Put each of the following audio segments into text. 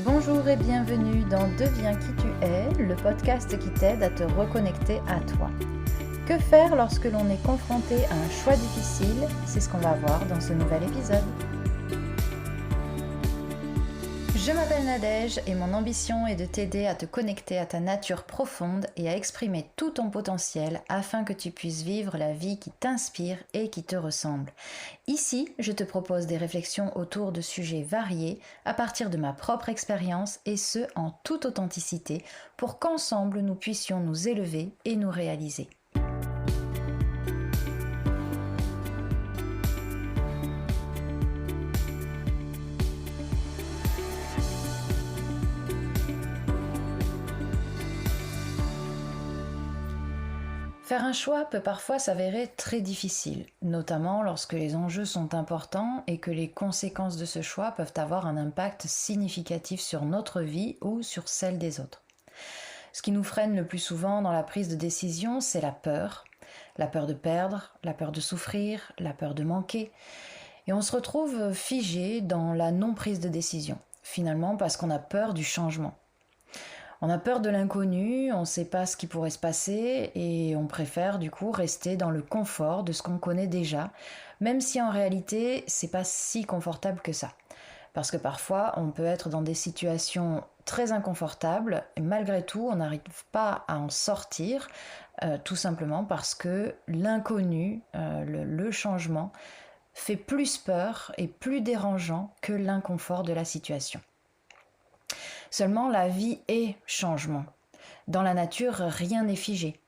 Bonjour et bienvenue dans Deviens qui tu es, le podcast qui t'aide à te reconnecter à toi. Que faire lorsque l'on est confronté à un choix difficile? C'est ce qu'on va voir dans ce nouvel épisode. Je m'appelle Nadège et mon ambition est de t'aider à te connecter à ta nature profonde et à exprimer tout ton potentiel afin que tu puisses vivre la vie qui t'inspire et qui te ressemble. Ici, je te propose des réflexions autour de sujets variés à partir de ma propre expérience et ce en toute authenticité pour qu'ensemble nous puissions nous élever et nous réaliser. Faire un choix peut parfois s'avérer très difficile, notamment lorsque les enjeux sont importants et que les conséquences de ce choix peuvent avoir un impact significatif sur notre vie ou sur celle des autres. Ce qui nous freine le plus souvent dans la prise de décision, c'est la peur de perdre, la peur de souffrir, la peur de manquer, et on se retrouve figé dans la non-prise de décision, finalement parce qu'on a peur du changement. On a peur de l'inconnu, on ne sait pas ce qui pourrait se passer et on préfère du coup rester dans le confort de ce qu'on connaît déjà, même si en réalité c'est pas si confortable que ça. Parce que parfois on peut être dans des situations très inconfortables et malgré tout on n'arrive pas à en sortir, tout simplement parce que l'inconnu, le changement, fait plus peur et plus dérangeant que l'inconfort de la situation. Seulement, la vie est changement. Dans la nature, rien n'est figé.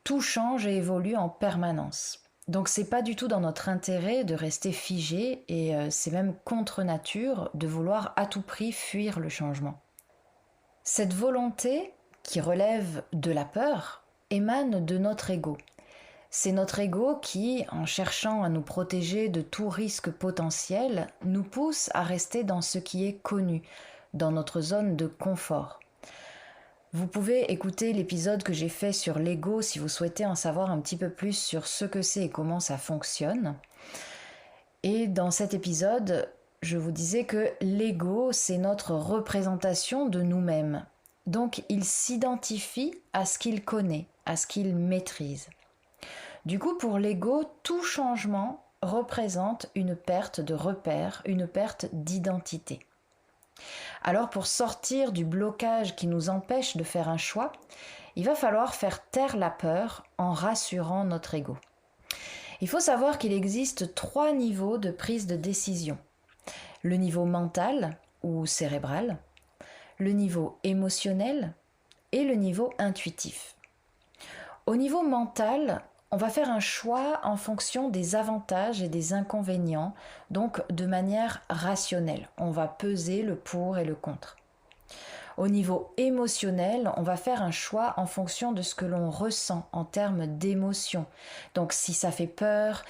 Tout change et évolue en permanence. Donc c'est pas du tout dans notre intérêt de rester figé et c'est même contre nature de vouloir à tout prix fuir le changement. Cette volonté, qui relève de la peur, émane de notre ego. C'est notre ego qui, en cherchant à nous protéger de tout risque potentiel, nous pousse à rester dans ce qui est connu, dans notre zone de confort. Vous pouvez écouter l'épisode que j'ai fait sur l'ego si vous souhaitez en savoir un petit peu plus sur ce que c'est et comment ça fonctionne. Et dans cet épisode, je vous disais que l'ego, c'est notre représentation de nous-mêmes. Donc, il s'identifie à ce qu'il connaît, à ce qu'il maîtrise. Du coup, pour l'ego, tout changement représente une perte de repère, une perte d'identité. Alors pour sortir du blocage qui nous empêche de faire un choix, il va falloir faire taire la peur en rassurant notre ego. Il faut savoir qu'il existe 3 niveaux de prise de décision. Le niveau mental ou cérébral, le niveau émotionnel et le niveau intuitif. Au niveau mental, on va faire un choix en fonction des avantages et des inconvénients, donc de manière rationnelle. On va peser le pour et le contre. Au niveau émotionnel, on va faire un choix en fonction de ce que l'on ressent en termes d'émotion. Donc si ça fait peur,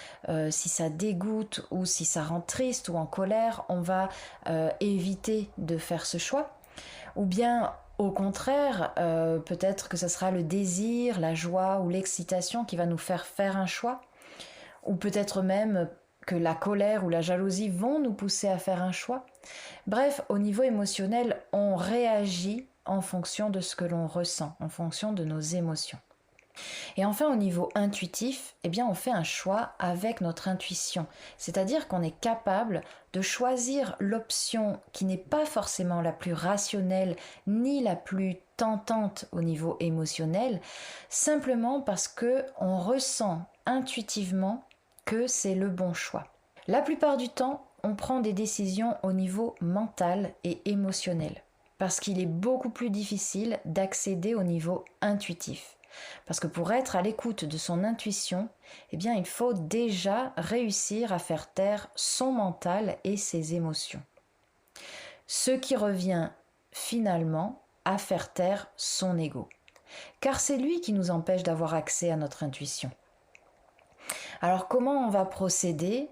si ça dégoûte ou si ça rend triste ou en colère, on va éviter de faire ce choix. Ou bien au contraire, peut-être que ce sera le désir, la joie ou l'excitation qui va nous faire faire un choix. Ou peut-être même que la colère ou la jalousie vont nous pousser à faire un choix. Bref, au niveau émotionnel, on réagit en fonction de ce que l'on ressent, en fonction de nos émotions. Et enfin, au niveau intuitif, on fait un choix avec notre intuition. C'est-à-dire qu'on est capable de choisir l'option qui n'est pas forcément la plus rationnelle ni la plus tentante au niveau émotionnel, simplement parce qu'on ressent intuitivement que c'est le bon choix. La plupart du temps, on prend des décisions au niveau mental et émotionnel, parce qu'il est beaucoup plus difficile d'accéder au niveau intuitif. Parce que pour être à l'écoute de son intuition, il faut déjà réussir à faire taire son mental et ses émotions. Ce qui revient finalement à faire taire son ego. Car c'est lui qui nous empêche d'avoir accès à notre intuition. Alors comment on va procéder ?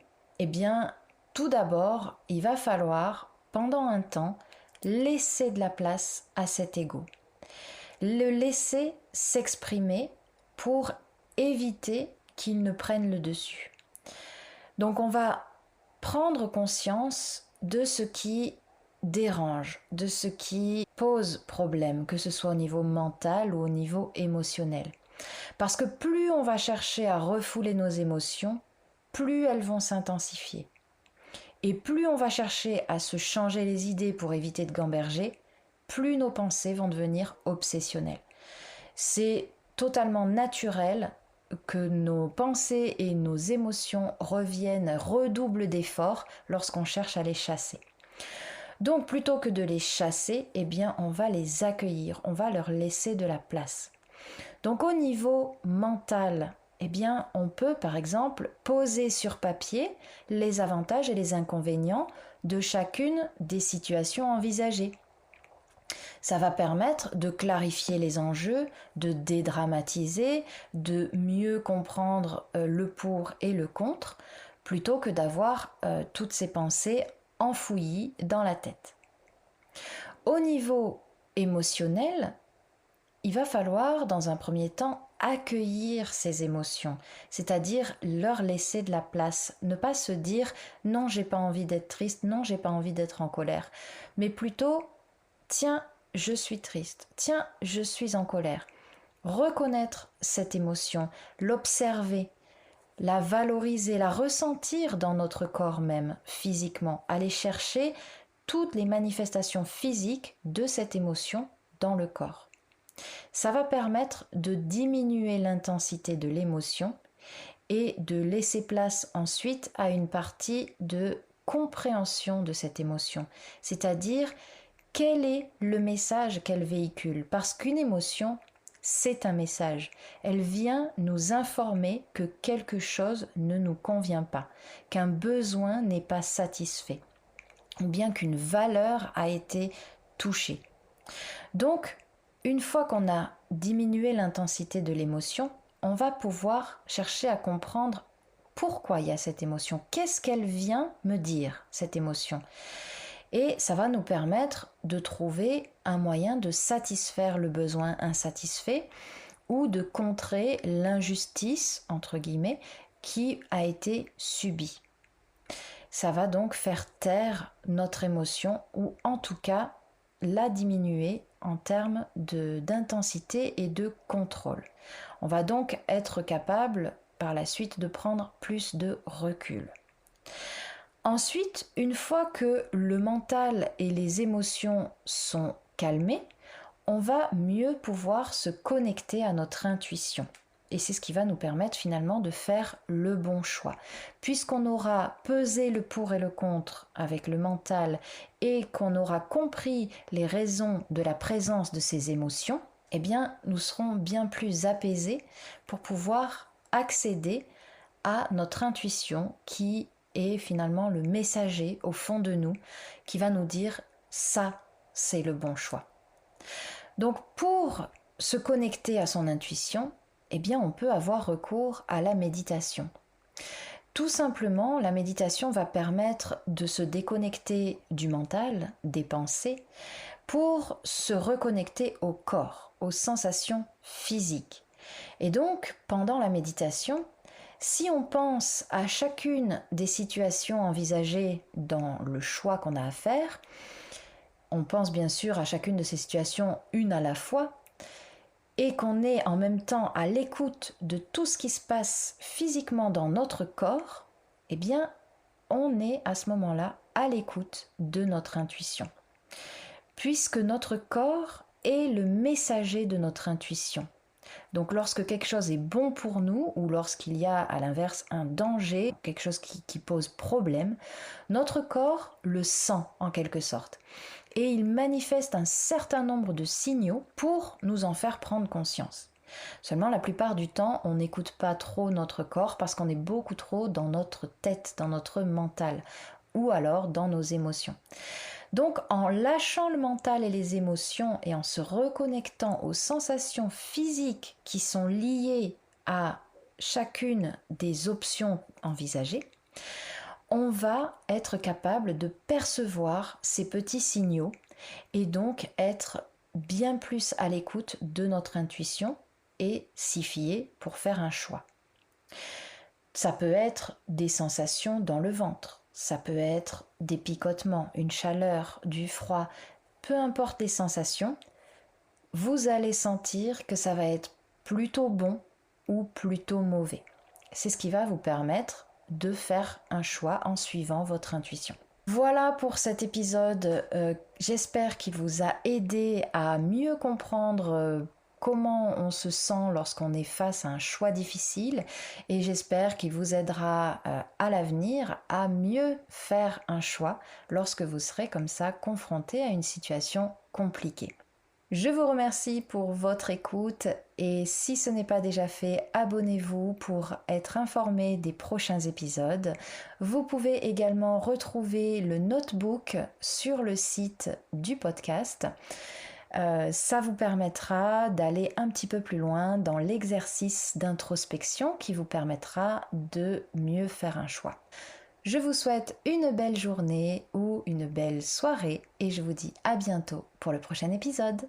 Tout d'abord, il va falloir, pendant un temps, laisser de la place à cet ego. Le laisser s'exprimer pour éviter qu'il ne prenne le dessus. Donc on va prendre conscience de ce qui dérange, de ce qui pose problème, que ce soit au niveau mental ou au niveau émotionnel. Parce que plus on va chercher à refouler nos émotions, plus elles vont s'intensifier. Et plus on va chercher à se changer les idées pour éviter de gamberger, plus nos pensées vont devenir obsessionnelles. C'est totalement naturel que nos pensées et nos émotions reviennent, redoublent d'efforts lorsqu'on cherche à les chasser. Donc plutôt que de les chasser, eh bien on va les accueillir, on va leur laisser de la place. Donc au niveau mental, eh bien on peut par exemple poser sur papier les avantages et les inconvénients de chacune des situations envisagées. Ça va permettre de clarifier les enjeux, de dédramatiser, de mieux comprendre le pour et le contre, plutôt que d'avoir toutes ces pensées enfouies dans la tête. Au niveau émotionnel, il va falloir dans un premier temps accueillir ces émotions, c'est-à-dire leur laisser de la place, ne pas se dire non, j'ai pas envie d'être triste, non, j'ai pas envie d'être en colère, mais plutôt tiens, je suis triste, tiens, je suis en colère. Reconnaître cette émotion, l'observer, la valoriser, la ressentir dans notre corps même, physiquement, aller chercher toutes les manifestations physiques de cette émotion dans le corps. Ça va permettre de diminuer l'intensité de l'émotion et de laisser place ensuite à une partie de compréhension de cette émotion, c'est-à-dire quel est le message qu'elle véhicule, parce qu'une émotion, c'est un message. Elle vient nous informer que quelque chose ne nous convient pas, qu'un besoin n'est pas satisfait, ou bien qu'une valeur a été touchée. Donc, une fois qu'on a diminué l'intensité de l'émotion, on va pouvoir chercher à comprendre pourquoi il y a cette émotion, qu'est-ce qu'elle vient me dire, cette émotion. Et ça va nous permettre de trouver un moyen de satisfaire le besoin insatisfait ou de contrer l'injustice, entre guillemets, qui a été subie. Ça va donc faire taire notre émotion ou en tout cas la diminuer en termes d'intensité et de contrôle. On va donc être capable par la suite de prendre plus de recul. Ensuite, une fois que le mental et les émotions sont calmés, on va mieux pouvoir se connecter à notre intuition. Et c'est ce qui va nous permettre finalement de faire le bon choix. Puisqu'on aura pesé le pour et le contre avec le mental et qu'on aura compris les raisons de la présence de ces émotions, eh bien, nous serons bien plus apaisés pour pouvoir accéder à notre intuition qui est finalement le messager au fond de nous qui va nous dire ça, c'est le bon choix. Donc pour se connecter à son intuition, eh bien on peut avoir recours à la méditation. Tout simplement, la méditation va permettre de se déconnecter du mental, des pensées, pour se reconnecter au corps, aux sensations physiques. Et donc, pendant la méditation, si on pense à chacune des situations envisagées dans le choix qu'on a à faire, on pense bien sûr à chacune de ces situations une à la fois, et qu'on est en même temps à l'écoute de tout ce qui se passe physiquement dans notre corps, eh bien, on est à ce moment-là à l'écoute de notre intuition. Puisque notre corps est le messager de notre intuition. Donc lorsque quelque chose est bon pour nous ou lorsqu'il y a à l'inverse un danger, quelque chose qui pose problème, notre corps le sent en quelque sorte. Et il manifeste un certain nombre de signaux pour nous en faire prendre conscience. Seulement la plupart du temps, on n'écoute pas trop notre corps parce qu'on est beaucoup trop dans notre tête, dans notre mental ou alors dans nos émotions. Donc en lâchant le mental et les émotions et en se reconnectant aux sensations physiques qui sont liées à chacune des options envisagées, on va être capable de percevoir ces petits signaux et donc être bien plus à l'écoute de notre intuition et s'y fier pour faire un choix. Ça peut être des sensations dans le ventre, ça peut être des picotements, une chaleur, du froid, peu importe les sensations, vous allez sentir que ça va être plutôt bon ou plutôt mauvais. C'est ce qui va vous permettre de faire un choix en suivant votre intuition. Voilà pour cet épisode, j'espère qu'il vous a aidé à mieux comprendre comment on se sent lorsqu'on est face à un choix difficile et j'espère qu'il vous aidera à l'avenir à mieux faire un choix lorsque vous serez comme ça confronté à une situation compliquée. Je vous remercie pour votre écoute et si ce n'est pas déjà fait, abonnez-vous pour être informé des prochains épisodes. Vous pouvez également retrouver le notebook sur le site du podcast. Ça vous permettra d'aller un petit peu plus loin dans l'exercice d'introspection qui vous permettra de mieux faire un choix. Je vous souhaite une belle journée ou une belle soirée et je vous dis à bientôt pour le prochain épisode.